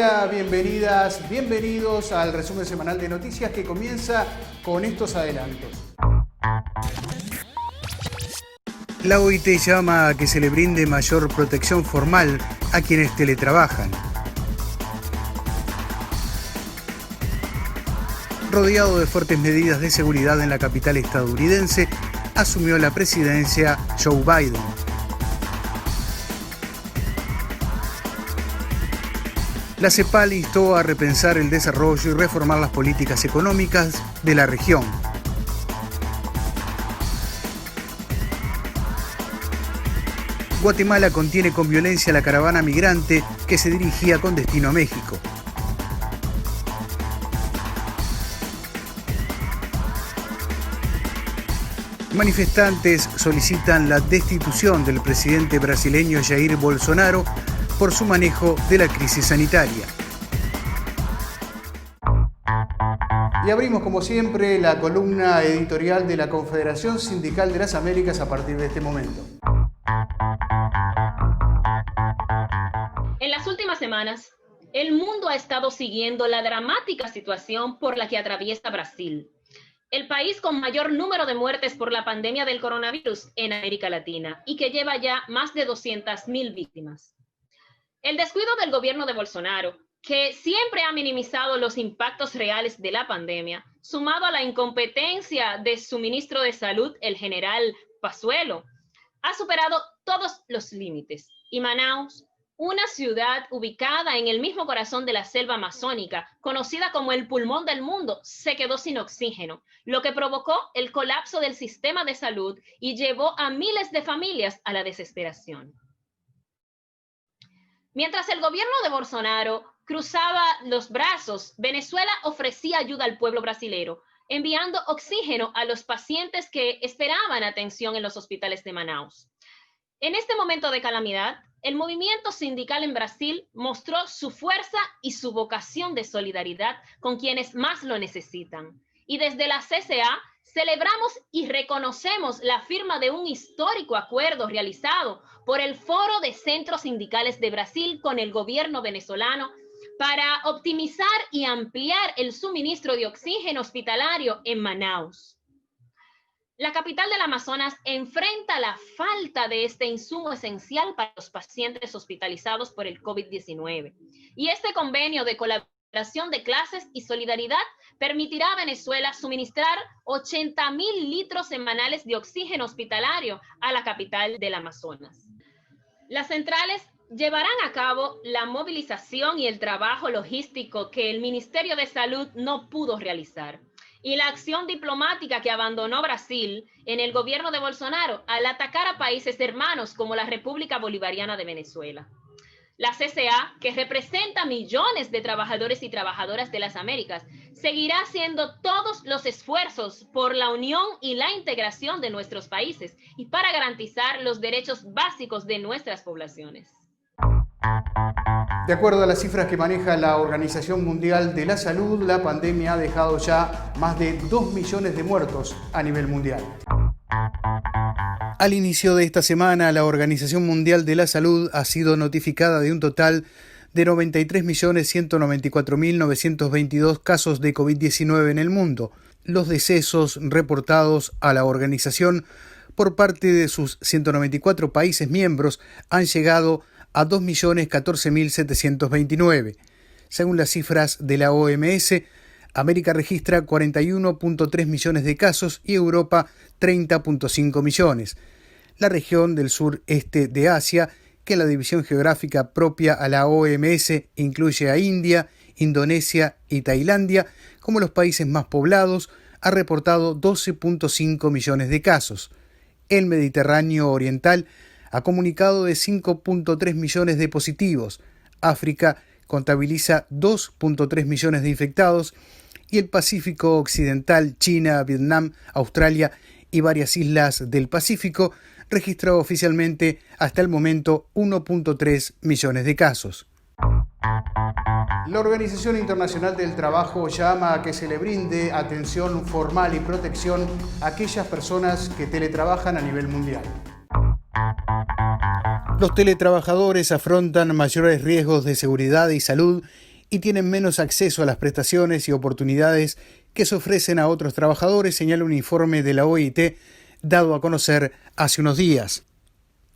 día, bienvenidas, bienvenidos al resumen semanal de noticias que comienza con estos adelantos. La OIT llama a que se le brinde mayor protección formal a quienes teletrabajan. Rodeado de fuertes medidas de seguridad en la capital estadounidense, asumió la presidencia Joe Biden. La CEPAL instó a repensar el desarrollo y reformar las políticas económicas de la región. Guatemala contiene con violencia la caravana migrante que se dirigía con destino a México. Manifestantes solicitan la destitución del presidente brasileño Jair Bolsonaro por su manejo de la crisis sanitaria. Y abrimos, como siempre, la columna editorial de la Confederación Sindical de las Américas a partir de este momento. En las últimas semanas, el mundo ha estado siguiendo la dramática situación por la que atraviesa Brasil, el país con mayor número de muertes por la pandemia del coronavirus en América Latina y que lleva ya más de 200.000 víctimas. El descuido del gobierno de Bolsonaro, que siempre ha minimizado los impactos reales de la pandemia, sumado a la incompetencia de su ministro de Salud, el general Pazuello, ha superado todos los límites. Y Manaus, una ciudad ubicada en el mismo corazón de la selva amazónica, conocida como el pulmón del mundo, se quedó sin oxígeno, lo que provocó el colapso del sistema de salud y llevó a miles de familias a la desesperación. Mientras el gobierno de Bolsonaro cruzaba los brazos, Venezuela ofrecía ayuda al pueblo brasilero, enviando oxígeno a los pacientes que esperaban atención en los hospitales de Manaus. En este momento de calamidad, el movimiento sindical en Brasil mostró su fuerza y su vocación de solidaridad con quienes más lo necesitan. Y desde la CCA celebramos y reconocemos la firma de un histórico acuerdo realizado por el Foro de Centros Sindicales de Brasil con el gobierno venezolano para optimizar y ampliar el suministro de oxígeno hospitalario en Manaus. La capital del Amazonas enfrenta la falta de este insumo esencial para los pacientes hospitalizados por el COVID-19. Y este convenio de colaboración de clases y solidaridad permitirá a Venezuela suministrar 80.000 litros semanales de oxígeno hospitalario a la capital del Amazonas. Las centrales llevarán a cabo la movilización y el trabajo logístico que el Ministerio de Salud no pudo realizar. Y la acción diplomática que abandonó Brasil en el gobierno de Bolsonaro al atacar a países hermanos como la República Bolivariana de Venezuela. La CCA, que representa millones de trabajadores y trabajadoras de las Américas, seguirá haciendo todos los esfuerzos por la unión y la integración de nuestros países y para garantizar los derechos básicos de nuestras poblaciones. De acuerdo a las cifras que maneja la Organización Mundial de la Salud, la pandemia ha dejado ya más de 2 millones de muertos a nivel mundial. Al inicio de esta semana, la Organización Mundial de la Salud ha sido notificada de un total de 93.194.922 casos de COVID-19 en el mundo. Los decesos reportados a la organización por parte de sus 194 países miembros han llegado a 2.014.729. Según las cifras de la OMS, América registra 41.3 millones de casos y Europa 30.5 millones. La región del sureste de Asia, que en la división geográfica propia a la OMS incluye a India, Indonesia y Tailandia como los países más poblados, ha reportado 12.5 millones de casos. El Mediterráneo Oriental ha comunicado de 5.3 millones de positivos. África contabiliza 2.3 millones de infectados y el Pacífico Occidental, China, Vietnam, Australia y varias islas del Pacífico registró oficialmente hasta el momento 1.3 millones de casos. La Organización Internacional del Trabajo llama a que se le brinde atención formal y protección a aquellas personas que teletrabajan a nivel mundial. Los teletrabajadores afrontan mayores riesgos de seguridad y salud y tienen menos acceso a las prestaciones y oportunidades que se ofrecen a otros trabajadores, señala un informe de la OIT dado a conocer hace unos días.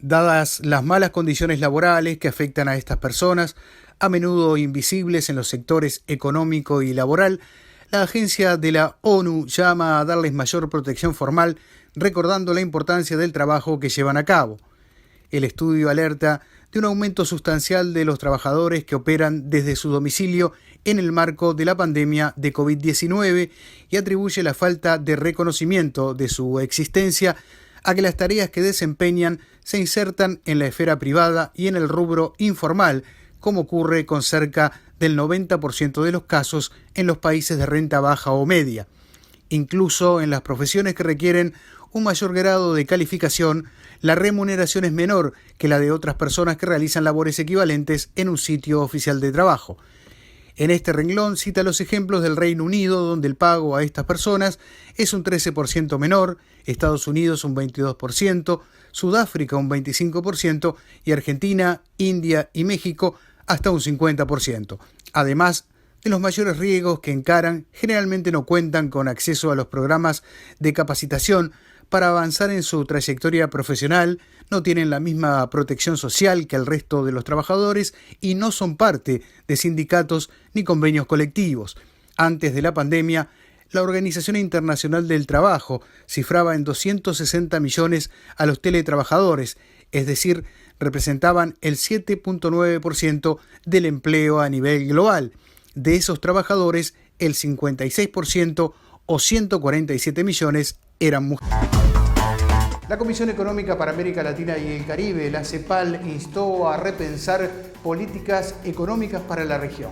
Dadas las malas condiciones laborales que afectan a estas personas, a menudo invisibles en los sectores económico y laboral, la agencia de la ONU llama a darles mayor protección formal, recordando la importancia del trabajo que llevan a cabo. El estudio alerta de un aumento sustancial de los trabajadores que operan desde su domicilio en el marco de la pandemia de COVID-19 y atribuye la falta de reconocimiento de su existencia a que las tareas que desempeñan se insertan en la esfera privada y en el rubro informal, como ocurre con cerca del 90% de los casos en los países de renta baja o media. Incluso en las profesiones que requieren un mayor grado de calificación, la remuneración es menor que la de otras personas que realizan labores equivalentes en un sitio oficial de trabajo. En este renglón cita los ejemplos del Reino Unido, donde el pago a estas personas es un 13% menor, Estados Unidos un 22%, Sudáfrica un 25% y Argentina, India y México hasta un 50%. Además de los mayores riesgos que encaran, generalmente no cuentan con acceso a los programas de capacitación para avanzar en su trayectoria profesional, no tienen la misma protección social que el resto de los trabajadores y no son parte de sindicatos ni convenios colectivos. Antes de la pandemia, la Organización Internacional del Trabajo cifraba en 260 millones a los teletrabajadores, es decir, representaban el 7.9% del empleo a nivel global. De esos trabajadores, el 56% o 147 millones eran mujeres. La Comisión Económica para América Latina y el Caribe, la CEPAL, instó a repensar políticas económicas para la región.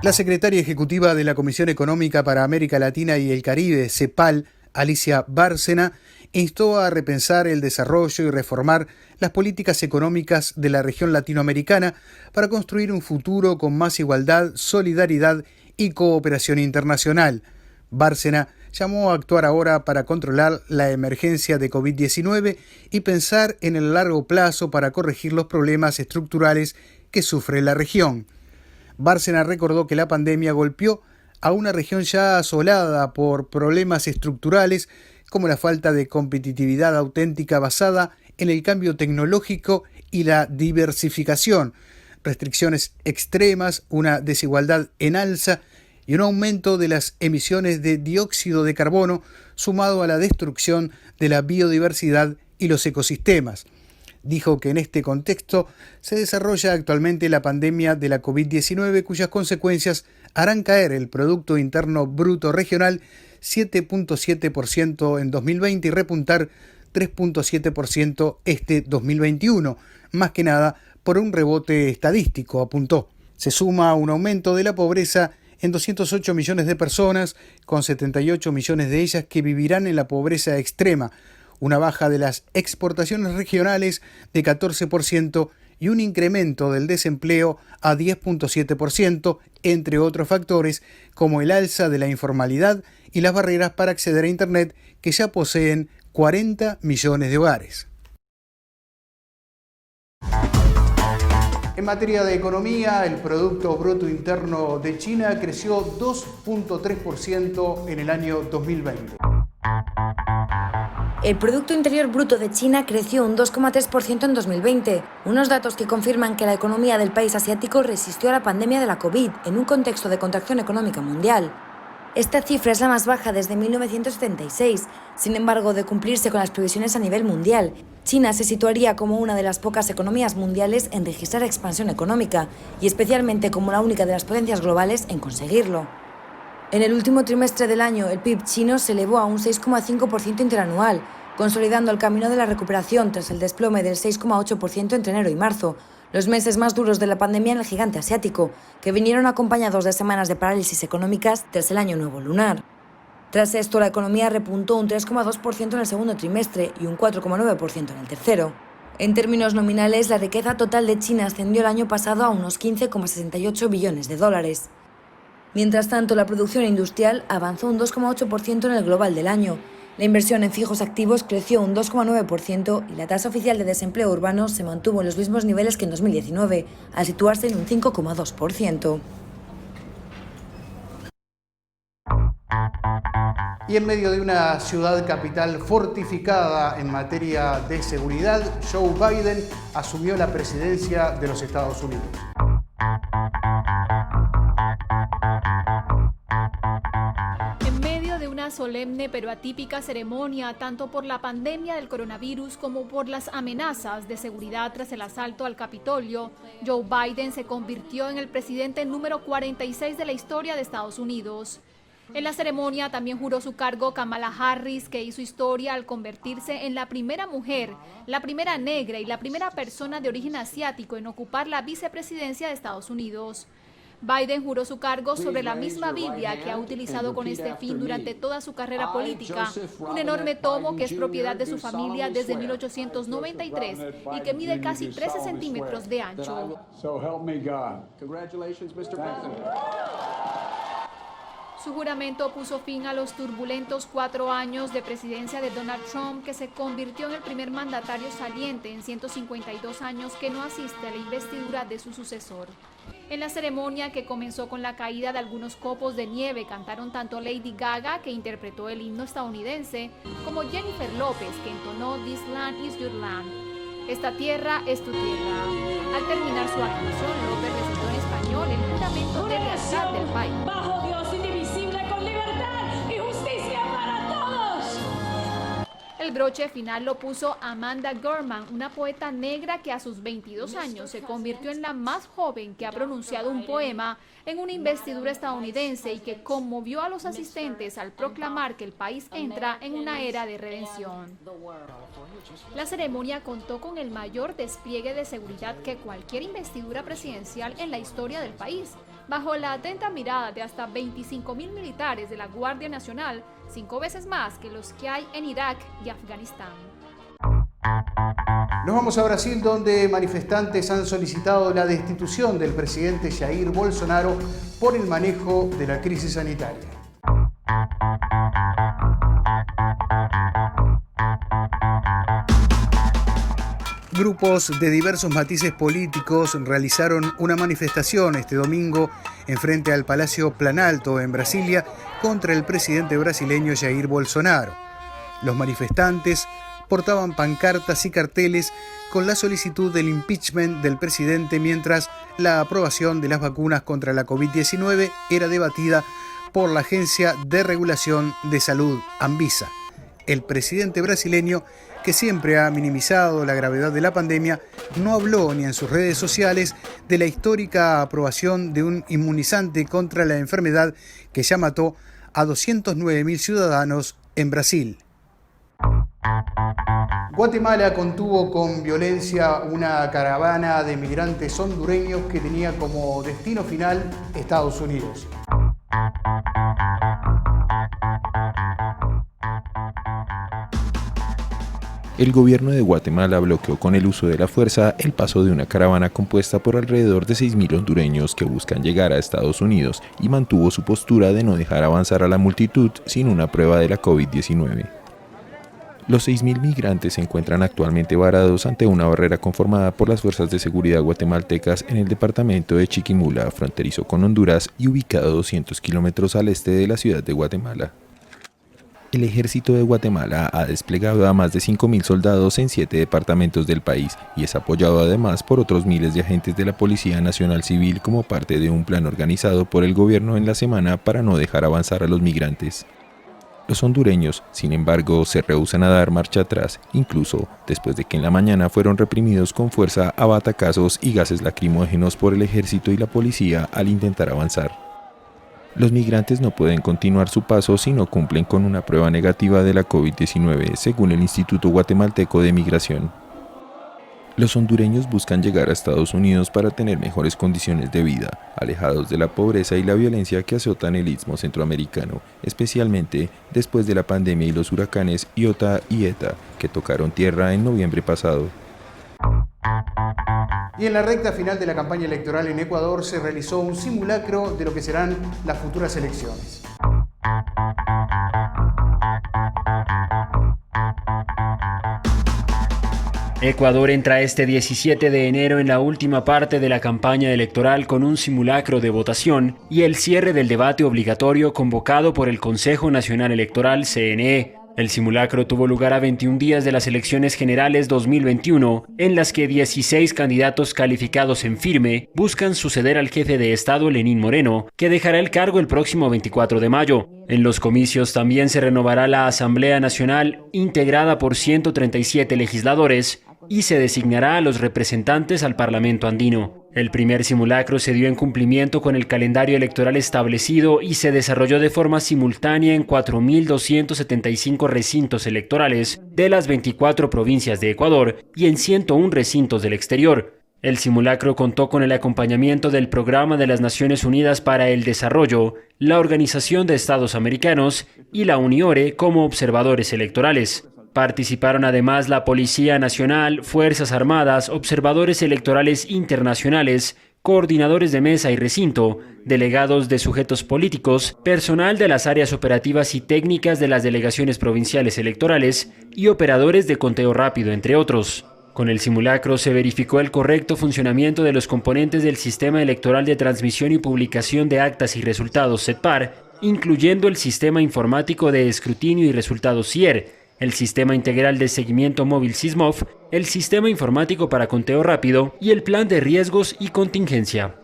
La secretaria ejecutiva de la Comisión Económica para América Latina y el Caribe, CEPAL, Alicia Bárcena, instó a repensar el desarrollo y reformar las políticas económicas de la región latinoamericana para construir un futuro con más igualdad, solidaridad y cooperación internacional. Bárcena llamó a actuar ahora para controlar la emergencia de COVID-19 y pensar en el largo plazo para corregir los problemas estructurales que sufre la región. Bárcena recordó que la pandemia golpeó a una región ya asolada por problemas estructurales como la falta de competitividad auténtica basada en el cambio tecnológico y la diversificación, restricciones extremas, una desigualdad en alza y un aumento de las emisiones de dióxido de carbono sumado a la destrucción de la biodiversidad y los ecosistemas. Dijo que en este contexto se desarrolla actualmente la pandemia de la COVID-19, cuyas consecuencias harán caer el Producto Interno Bruto Regional 7.7% en 2020 y repuntar 3.7% este 2021, más que nada por un rebote estadístico, apuntó. Se suma un aumento de la pobreza en 208 millones de personas, con 78 millones de ellas que vivirán en la pobreza extrema, una baja de las exportaciones regionales de 14% y un incremento del desempleo a 10.7%, entre otros factores como el alza de la informalidad y las barreras para acceder a Internet que ya poseen 40 millones de hogares. En materia de economía, el Producto Bruto Interno de China creció 2.3% en el año 2020. El Producto Interior Bruto de China creció un 2,3% en 2020, unos datos que confirman que la economía del país asiático resistió a la pandemia de la COVID en un contexto de contracción económica mundial. Esta cifra es la más baja desde 1976. Sin embargo, de cumplirse con las previsiones a nivel mundial, China se situaría como una de las pocas economías mundiales en registrar expansión económica y especialmente como la única de las potencias globales en conseguirlo. En el último trimestre del año, el PIB chino se elevó a un 6,5% interanual, consolidando el camino de la recuperación tras el desplome del 6,8% entre enero y marzo, los meses más duros de la pandemia en el gigante asiático, que vinieron acompañados de semanas de parálisis económicas tras el Año Nuevo lunar. Tras esto, la economía repuntó un 3,2% en el segundo trimestre y un 4,9% en el tercero. En términos nominales, la riqueza total de China ascendió el año pasado a unos 15,68 billones de dólares. Mientras tanto, la producción industrial avanzó un 2,8% en el global del año, La inversión en fijos activos creció un 2,9% y la tasa oficial de desempleo urbano se mantuvo en los mismos niveles que en 2019, al situarse en un 5,2%. Y en medio de una ciudad capital fortificada en materia de seguridad, Joe Biden asumió la presidencia de los Estados Unidos. En medio de una solemne pero atípica ceremonia, tanto por la pandemia del coronavirus como por las amenazas de seguridad tras el asalto al Capitolio, Joe Biden se convirtió en el presidente número 46 de la historia de Estados Unidos. En la ceremonia también juró su cargo Kamala Harris, que hizo historia al convertirse en la primera mujer, la primera negra y la primera persona de origen asiático en ocupar la vicepresidencia de Estados Unidos. Biden juró su cargo sobre la misma Biblia que ha utilizado con este fin durante toda su carrera política, un enorme tomo que es propiedad de su familia desde 1893 y que mide casi 13 centímetros de ancho. Su juramento puso fin a los turbulentos 4 años de presidencia de Donald Trump, que se convirtió en el primer mandatario saliente en 152 años que no asiste a la investidura de su sucesor. En la ceremonia, que comenzó con la caída de algunos copos de nieve, cantaron tanto Lady Gaga, que interpretó el himno estadounidense, como Jennifer López, que entonó This Land is Your Land. Esta tierra es tu tierra. Al terminar su actuación, López recitó en español el juramento de lealtad del país. Bajo Dios indivisible, con libertad y justicia para todos. El broche final lo puso Amanda Gorman, una poeta negra que a sus 22 años se convirtió en la más joven que ha pronunciado un poema en una investidura estadounidense y que conmovió a los asistentes al proclamar que el país entra en una era de redención. La ceremonia contó con el mayor despliegue de seguridad que cualquier investidura presidencial en la historia del país, bajo la atenta mirada de hasta 25.000 militares de la Guardia Nacional, 5 veces más que los que hay en Irak y Afganistán. Nos vamos a Brasil, donde manifestantes han solicitado la destitución del presidente Jair Bolsonaro por el manejo de la crisis sanitaria. Grupos de diversos matices políticos realizaron una manifestación este domingo en frente al Palacio Planalto en Brasilia contra el presidente brasileño Jair Bolsonaro. Los manifestantes portaban pancartas y carteles con la solicitud del impeachment del presidente mientras la aprobación de las vacunas contra la COVID-19 era debatida por la Agencia de Regulación de Salud, Anvisa. El presidente brasileño, que siempre ha minimizado la gravedad de la pandemia, no habló ni en sus redes sociales de la histórica aprobación de un inmunizante contra la enfermedad que ya mató a 209.000 ciudadanos en Brasil. Guatemala contuvo con violencia una caravana de migrantes hondureños que tenía como destino final Estados Unidos. El gobierno de Guatemala bloqueó con el uso de la fuerza el paso de una caravana compuesta por alrededor de 6.000 hondureños que buscan llegar a Estados Unidos y mantuvo su postura de no dejar avanzar a la multitud sin una prueba de la COVID-19. Los 6.000 migrantes se encuentran actualmente varados ante una barrera conformada por las fuerzas de seguridad guatemaltecas en el departamento de Chiquimula, fronterizo con Honduras y ubicado a 200 kilómetros al este de la ciudad de Guatemala. El ejército de Guatemala ha desplegado a más de 5.000 soldados en 7 departamentos del país y es apoyado además por otros miles de agentes de la Policía Nacional Civil como parte de un plan organizado por el gobierno en la semana para no dejar avanzar a los migrantes. Los hondureños, sin embargo, se rehúsan a dar marcha atrás, incluso después de que en la mañana fueron reprimidos con fuerza a batacazos y gases lacrimógenos por el ejército y la policía al intentar avanzar. Los migrantes no pueden continuar su paso si no cumplen con una prueba negativa de la COVID-19, según el Instituto Guatemalteco de Migración. Los hondureños buscan llegar a Estados Unidos para tener mejores condiciones de vida, alejados de la pobreza y la violencia que azotan el istmo centroamericano, especialmente después de la pandemia y los huracanes Iota y Eta, que tocaron tierra en noviembre pasado. Y en la recta final de la campaña electoral en Ecuador se realizó un simulacro de lo que serán las futuras elecciones. Ecuador entra este 17 de enero en la última parte de la campaña electoral con un simulacro de votación y el cierre del debate obligatorio convocado por el Consejo Nacional Electoral, CNE. El simulacro tuvo lugar a 21 días de las elecciones generales 2021, en las que 16 candidatos calificados en firme buscan suceder al jefe de Estado Lenín Moreno, que dejará el cargo el próximo 24 de mayo. En los comicios también se renovará la Asamblea Nacional, integrada por 137 legisladores, y se designará a los representantes al Parlamento andino. El primer simulacro se dio en cumplimiento con el calendario electoral establecido y se desarrolló de forma simultánea en 4.275 recintos electorales de las 24 provincias de Ecuador y en 101 recintos del exterior. El simulacro contó con el acompañamiento del Programa de las Naciones Unidas para el Desarrollo, la Organización de Estados Americanos y la UNIORE como observadores electorales. Participaron además la Policía Nacional, Fuerzas Armadas, observadores electorales internacionales, coordinadores de mesa y recinto, delegados de sujetos políticos, personal de las áreas operativas y técnicas de las delegaciones provinciales electorales y operadores de conteo rápido, entre otros. Con el simulacro se verificó el correcto funcionamiento de los componentes del Sistema Electoral de Transmisión y Publicación de Actas y Resultados, SETPAR, incluyendo el Sistema Informático de Escrutinio y Resultados, SIER, el Sistema Integral de Seguimiento Móvil SISMOV, el Sistema Informático para Conteo Rápido y el Plan de Riesgos y Contingencia.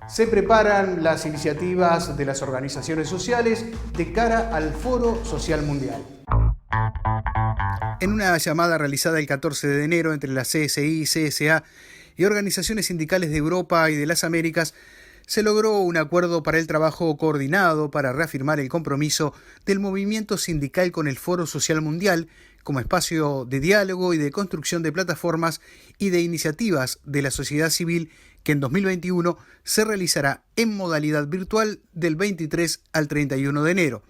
Se preparan las iniciativas de las organizaciones sociales de cara al Foro Social Mundial. En una llamada realizada el 14 de enero entre la CSI, CSA y organizaciones sindicales de Europa y de las Américas, se logró un acuerdo para el trabajo coordinado para reafirmar el compromiso del movimiento sindical con el Foro Social Mundial como espacio de diálogo y de construcción de plataformas y de iniciativas de la sociedad civil que en 2021 se realizará en modalidad virtual del 23 al 31 de enero.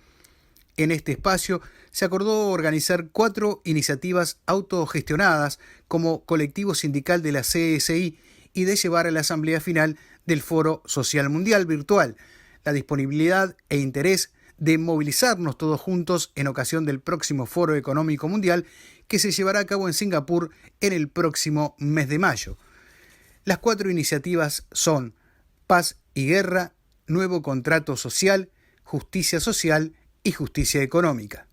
En este espacio se acordó organizar 4 iniciativas autogestionadas como colectivo sindical de la CSI y de llevar a la asamblea final del Foro Social Mundial virtual, la disponibilidad e interés de movilizarnos todos juntos en ocasión del próximo Foro Económico Mundial que se llevará a cabo en Singapur en el próximo mes de mayo. Las 4 iniciativas son Paz y Guerra, Nuevo Contrato Social, Justicia Social y Justicia Económica.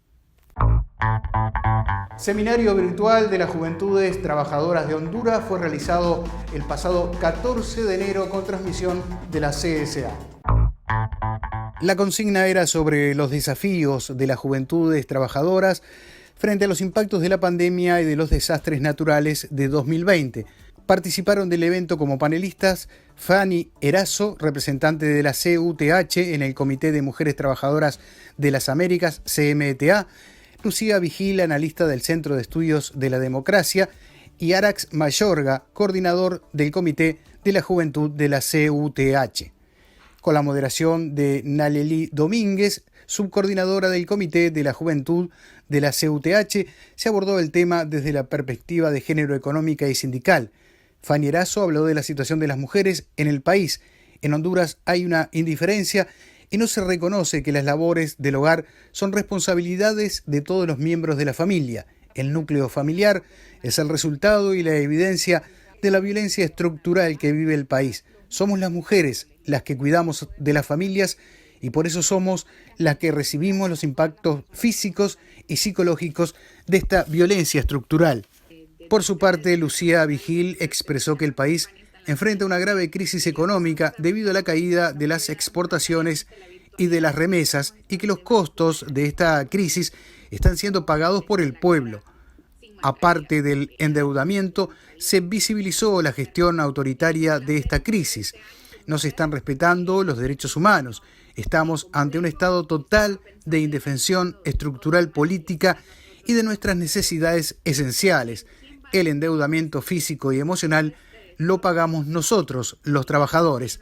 Seminario virtual de las Juventudes Trabajadoras de Honduras fue realizado el pasado 14 de enero con transmisión de la CSA. La consigna era sobre los desafíos de las juventudes trabajadoras frente a los impactos de la pandemia y de los desastres naturales de 2020. Participaron del evento como panelistas Fanny Erazo, representante de la CUTH en el Comité de Mujeres Trabajadoras de las Américas, CMTA, Lucía Vigil, analista del Centro de Estudios de la Democracia, y Arax Mayorga, coordinador del Comité de la Juventud de la CUTH. Con la moderación de Naleli Domínguez, subcoordinadora del Comité de la Juventud de la CUTH, se abordó el tema desde la perspectiva de género económica y sindical. Fanny Erazo habló de la situación de las mujeres en el país. En Honduras hay una indiferencia y no se reconoce que las labores del hogar son responsabilidades de todos los miembros de la familia. El núcleo familiar es el resultado y la evidencia de la violencia estructural que vive el país. Somos las mujeres las que cuidamos de las familias y por eso somos las que recibimos los impactos físicos y psicológicos de esta violencia estructural. Por su parte, Lucía Vigil expresó que el país enfrenta una grave crisis económica debido a la caída de las exportaciones y de las remesas y que los costos de esta crisis están siendo pagados por el pueblo. Aparte del endeudamiento, se visibilizó la gestión autoritaria de esta crisis. No se están respetando los derechos humanos. Estamos ante un estado total de indefensión estructural política y de nuestras necesidades esenciales. El endeudamiento físico y emocional lo pagamos nosotros, los trabajadores.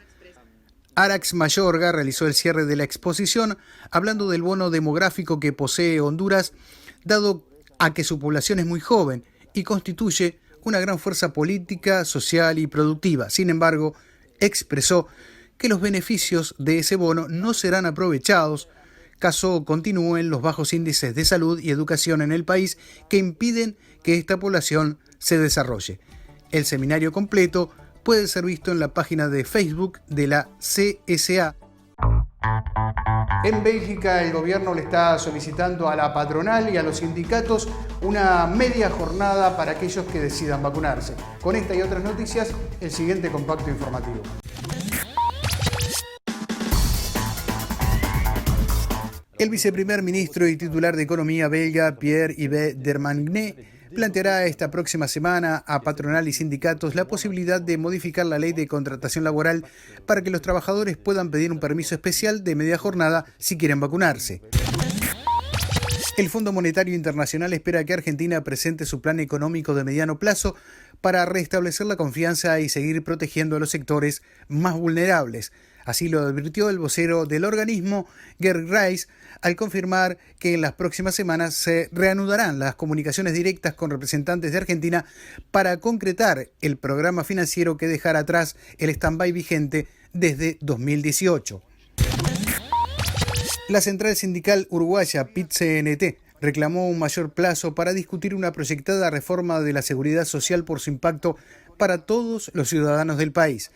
Arax Mayorga realizó el cierre de la exposición hablando del bono demográfico que posee Honduras, dado a que su población es muy joven y constituye una gran fuerza política, social y productiva. Sin embargo, expresó que los beneficios de ese bono no serán aprovechados, caso continúen los bajos índices de salud y educación en el país que impiden que esta población se desarrolle. El seminario completo puede ser visto en la página de Facebook de la CSA. En Bélgica, el gobierno le está solicitando a la patronal y a los sindicatos una media jornada para aquellos que decidan vacunarse. Con esta y otras noticias, el siguiente compacto informativo. El viceprimer ministro y titular de Economía belga, Pierre-Yves Dermagne, planteará esta próxima semana a patronal y sindicatos la posibilidad de modificar la ley de contratación laboral para que los trabajadores puedan pedir un permiso especial de media jornada si quieren vacunarse. El Fondo Monetario Internacional espera que Argentina presente su plan económico de mediano plazo para restablecer la confianza y seguir protegiendo a los sectores más vulnerables. Así lo advirtió el vocero del organismo, Gerd Reis, al confirmar que en las próximas semanas se reanudarán las comunicaciones directas con representantes de Argentina para concretar el programa financiero que dejará atrás el stand-by vigente desde 2018. La central sindical uruguaya PIT-CNT reclamó un mayor plazo para discutir una proyectada reforma de la seguridad social por su impacto para todos los ciudadanos del país.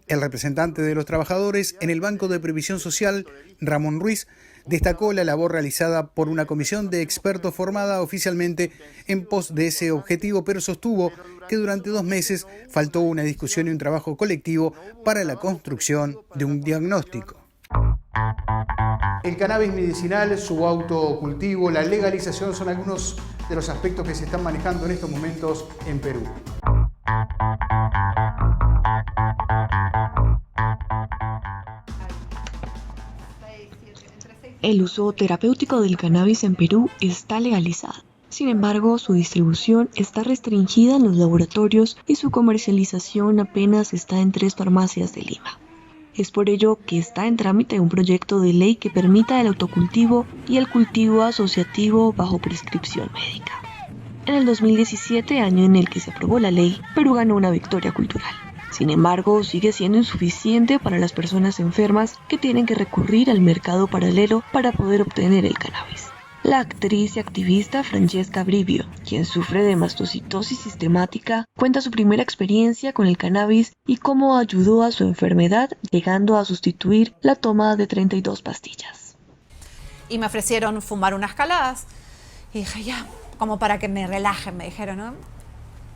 El representante de los trabajadores en el Banco de Previsión Social, Ramón Ruiz, destacó la labor realizada por una comisión de expertos formada oficialmente en pos de ese objetivo, pero sostuvo que durante 2 meses faltó una discusión y un trabajo colectivo para la construcción de un diagnóstico. El cannabis medicinal, su autocultivo, la legalización son algunos de los aspectos que se están manejando en estos momentos en Perú. El uso terapéutico del cannabis en Perú está legalizado. Sin embargo, su distribución está restringida en los laboratorios y su comercialización apenas está en 3 farmacias de Lima. Es por ello que está en trámite un proyecto de ley que permita el autocultivo y el cultivo asociativo bajo prescripción médica. En el 2017, año en el que se aprobó la ley, Perú ganó una victoria cultural. Sin embargo, sigue siendo insuficiente para las personas enfermas que tienen que recurrir al mercado paralelo para poder obtener el cannabis. La actriz y activista Francesca Brivio, quien sufre de mastocitosis sistemática, cuenta su primera experiencia con el cannabis y cómo ayudó a su enfermedad, llegando a sustituir la toma de 32 pastillas. Y me ofrecieron fumar unas caladas y dije, ya, como para que me relajen, me dijeron, ¿no?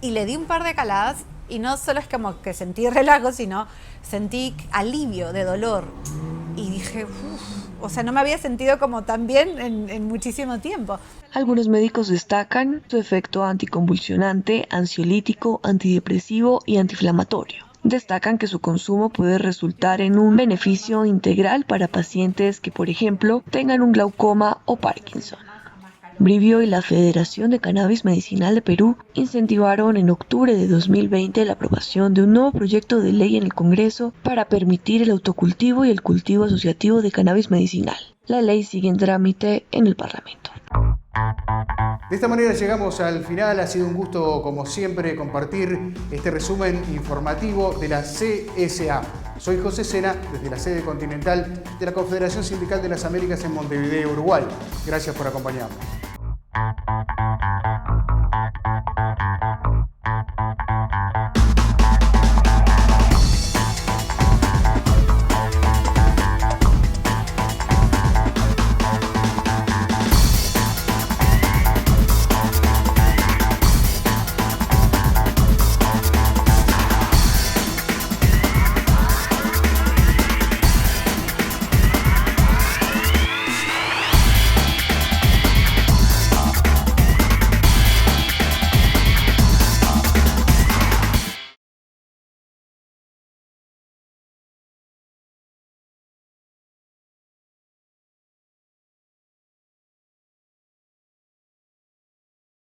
Y le di un par de caladas y no solo es como que sentí relajo, sino sentí alivio de dolor. Y dije, o sea, no me había sentido como tan bien en muchísimo tiempo. Algunos médicos destacan su efecto anticonvulsionante, ansiolítico, antidepresivo y antiinflamatorio. Destacan que su consumo puede resultar en un beneficio integral para pacientes que, por ejemplo, tengan un glaucoma o Parkinson. Brivio y la Federación de Cannabis Medicinal de Perú incentivaron en octubre de 2020 la aprobación de un nuevo proyecto de ley en el Congreso para permitir el autocultivo y el cultivo asociativo de cannabis medicinal. La ley sigue en trámite en el Parlamento. De esta manera llegamos al final. Ha sido un gusto, como siempre, compartir este resumen informativo de la CSA. Soy José Sena, desde la sede continental de la Confederación Sindical de las Américas en Montevideo, Uruguay. Gracias por acompañarnos.